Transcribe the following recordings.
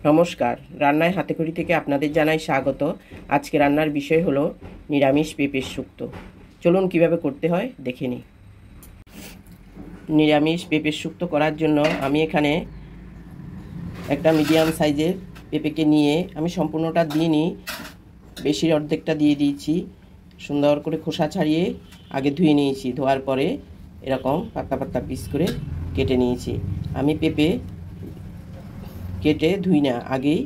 নমস্কার, রান্নায় হাতেখড়ি থেকে আপনাদের জানাই স্বাগত। আজকে রান্নার বিষয় হলো নিরামিষ পেঁপের শুক্তো। চলুন কিভাবে করতে হয় দেখে নিই। নিরামিষ পেঁপের শুক্তো করার জন্য আমি এখানে একটা মিডিয়াম সাইজের পেঁপেকে নিয়ে আমি সম্পূর্ণটা দিইনি, বেশির অর্ধেকটা দিয়ে দিয়েছি। সুন্দর করে খোসা ছাড়িয়ে আগে ধুয়ে নিয়েছি, ধোয়ার পরে এরকম পাতলা পাতলা পিস করে কেটে নিয়েছি। আমি পেঁপে কেটে ধুই না, আগেই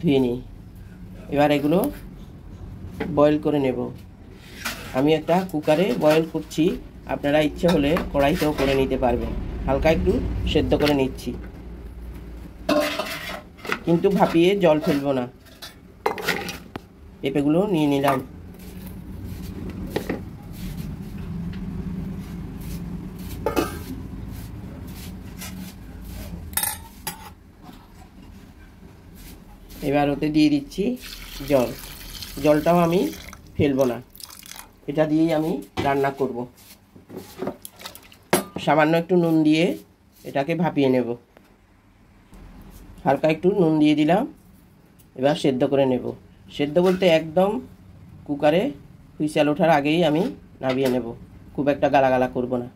ধুয়ে নিই। এবার এগুলো বয়েল করে নেব। আমি একটা কুকারে বয়েল করছি, আপনারা ইচ্ছে হলে কড়াইতেও করে নিতে পারবেন। হালকা একটু সেদ্ধ করে নিচ্ছি, কিন্তু ভাপিয়ে জল ফেলবো না। পেঁপেগুলো নিয়ে নিলাম। এবার ওতে দিয়ে দিচ্ছি জল। জলটাও আমি ফেলবো না, এটা দিয়েই আমি রান্না করব। সামান্য একটু নুন দিয়ে এটাকে ভাপিয়ে নেব। হালকা একটু নুন দিয়ে দিলাম। এবার সেদ্ধ করে নেব। সেদ্ধ বলতে একদম কুকারে হুইসেল ওঠার আগেই আমি নামিয়ে নেব, খুব একটা গালা গালা করব না।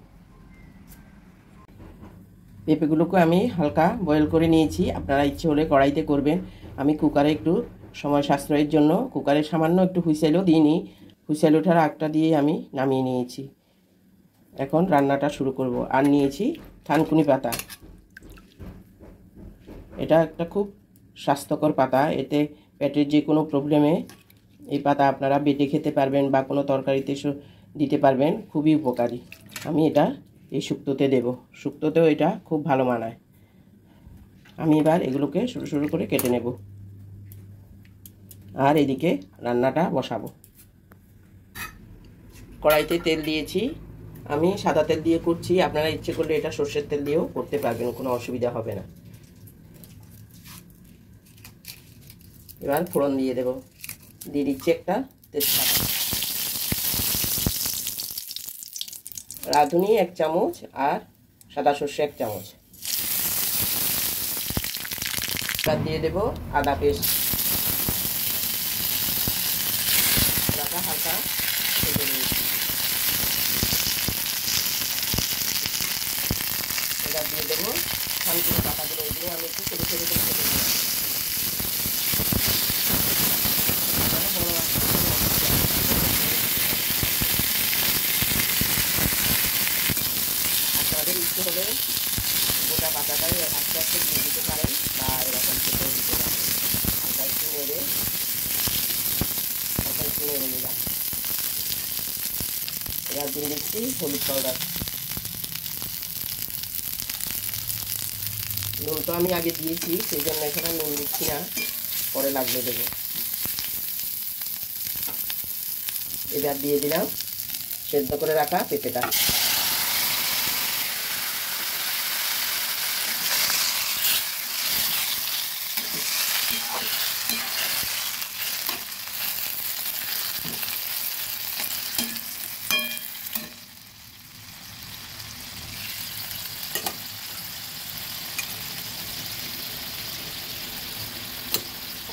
পেঁপেগুলোকে আমি হালকা বয়েল করে নিয়েছি, আপনারা ইচ্ছে হলে কড়াইতে করবেন। আমি কুকারে একটু সময় সাশ্রয়ের জন্য কুকারে সামান্য একটু হুইসেলও দিইনি, হুইসেল ওঠার আগটা দিয়ে আমি নামিয়ে নিয়েছি। এখন রান্নাটা শুরু করব। আর নিয়েছি থানকুনি পাতা। এটা একটা খুব স্বাস্থ্যকর পাতা, এতে পেটের যে কোনো প্রবলেমে এই পাতা আপনারা বেটে খেতে পারবেন বা কোনো তরকারিতে দিতে পারবেন, খুবই উপকারী। আমি এটা এই শুক্তোতে দেব, শুক্তোতেও এটা খুব ভালো মানায়। আমি এবার এগুলোকে সরু সরু করে কেটে নেব, আর এদিকে রান্নাটা বসাবো। কড়াইতে তেল দিয়েছি, আমি সাদা তেল দিয়ে করছি, আপনারা ইচ্ছে করলে এটা সর্ষের তেল দিয়েও করতে পারবেন, কোনো অসুবিধা হবে না। এবার ফোড়ন দিয়ে দেব। দিয়ে দিচ্ছি একটা তেজপাতা, রাঁধুনি 1 চামচ আর সাদা সর্ষে 1 চামচ। এবার দিয়ে দেব আদা পেস্ট। আদাটা হালকা ভেজে নিয়েছি। এবার দিয়ে দেবো থানকুনি পাতাগুলো, এগুলো আমি একটু ছোটো ছোটো করে কেটে নিয়েছি। আপনাদের ইচ্ছে হলে গোটা পাতাটাই আস্তে আস্তে দিয়ে দিতে পারেন বা এরকম কেটেও দিতে পারেন। হালকা একটু নেড়ে নিলাম। এবার দিয়ে দিচ্ছি হলুদ পাউডার। নুন তো আমি আগে দিয়েছি, সেই জন্য এখানে নুন দিচ্ছি না, পরে লাগলে দেবো। এবার দিয়ে দিলাম সেদ্ধ করে রাখা পেঁপেটা।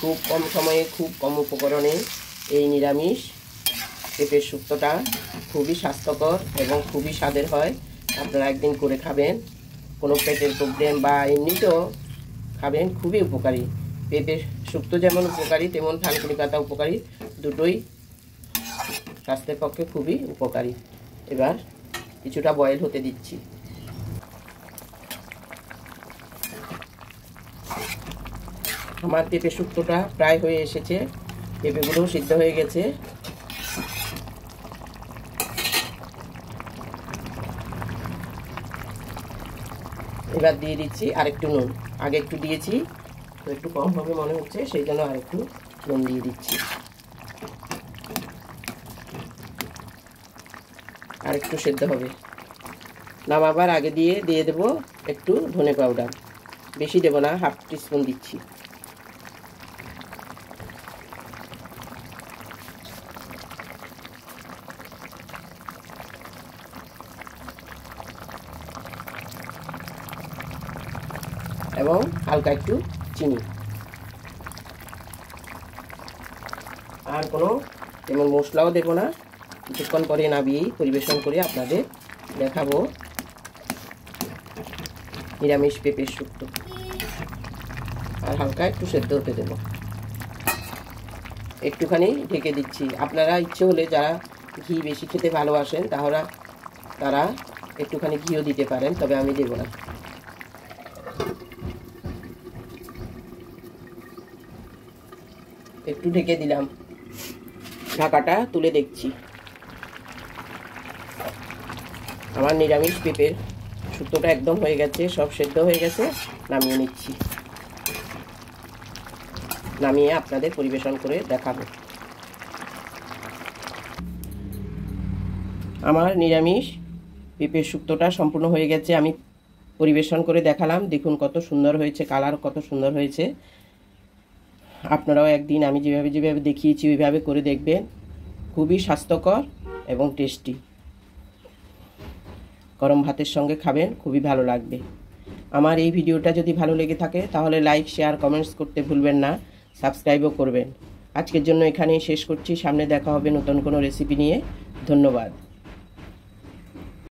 খুব কম সময়ে খুব কম উপকরণে এই নিরামিষ পেঁপের শুক্তোটা খুবই স্বাস্থ্যকর এবং খুবই স্বাদের হয়। আপনারা একদিন করে খাবেন, কোনো পেটের প্রবলেম বা এমনিতেও খাবেন, খুবই উপকারী। পেঁপের শুক্তো যেমন উপকারী, তেমন থানকুনি পাতা উপকারী, দুটোই স্বাস্থ্যের পক্ষে খুবই উপকারী। এবার কিছুটা বয়েল হতে দিচ্ছি। আমার পেঁপে শুক্তোটা প্রায় হয়ে এসেছে, পেঁপেগুলোও সিদ্ধ হয়ে গেছে। এবার দিয়ে দিচ্ছি আরেকটু নুন। আগে একটু দিয়েছি, তো একটু কম হবে মনে হচ্ছে, সেই জন্য আরেকটু নুন দিয়ে দিচ্ছি। আর একটু সেদ্ধ হবে। নামাবার আগে দিয়ে দেবো একটু ধনে পাউডার, বেশি দেবো না, 1/2 টিস্পুন দিচ্ছি। এবং হালকা একটু চিনি। আর কোনো তেমন মশলাও দেব না। কিছুক্ষণ পরে নামিয়েই পরিবেশন করে আপনাদের দেখাবো নিরামিষ পেঁপের শুক্তো। আর হালকা একটু সেদ্ধ হতে দেব। একটুখানি ঢেকে দিচ্ছি। আপনারা ইচ্ছে হলে যারা ঘি বেশি খেতে ভালোবাসেন তারা একটুখানি ঘিও দিতে পারেন, তবে আমি দেব না। একটু ঢেকে দিলাম, ঢাকাটা তুলে দেখছি। আমার নিরামিষ পেঁপের শুক্তোটা একদম হয়ে গেছে, সব সেদ্ধ হয়ে গেছে। নামিয়ে নিচ্ছি, নামিয়ে আপনাদের পরিবেশন করে দেখাবো। আমার নিরামিষ পেঁপের শুক্তোটা সম্পূর্ণ হয়ে গেছে, আমি পরিবেশন করে দেখালাম। দেখুন কত সুন্দর হয়েছে, কালার কত সুন্দর হয়েছে। আপনারাও একদিন আমি যেভাবে দেখিয়েছি ওইভাবে করে দেখবেন। খুবই স্বাস্থ্যকর এবং টেস্টি। গরম ভাতের সঙ্গে খাবেন, খুবই ভালো লাগবে। আমার এই ভিডিওটা যদি ভালো লেগে থাকে তাহলে লাইক, শেয়ার, কমেন্টস করতে ভুলবেন না। সাবস্ক্রাইবও করবেন। আজকের জন্য এখানেই শেষ করছি। সামনে দেখা হবে নতুন কোনো রেসিপি নিয়ে। ধন্যবাদ।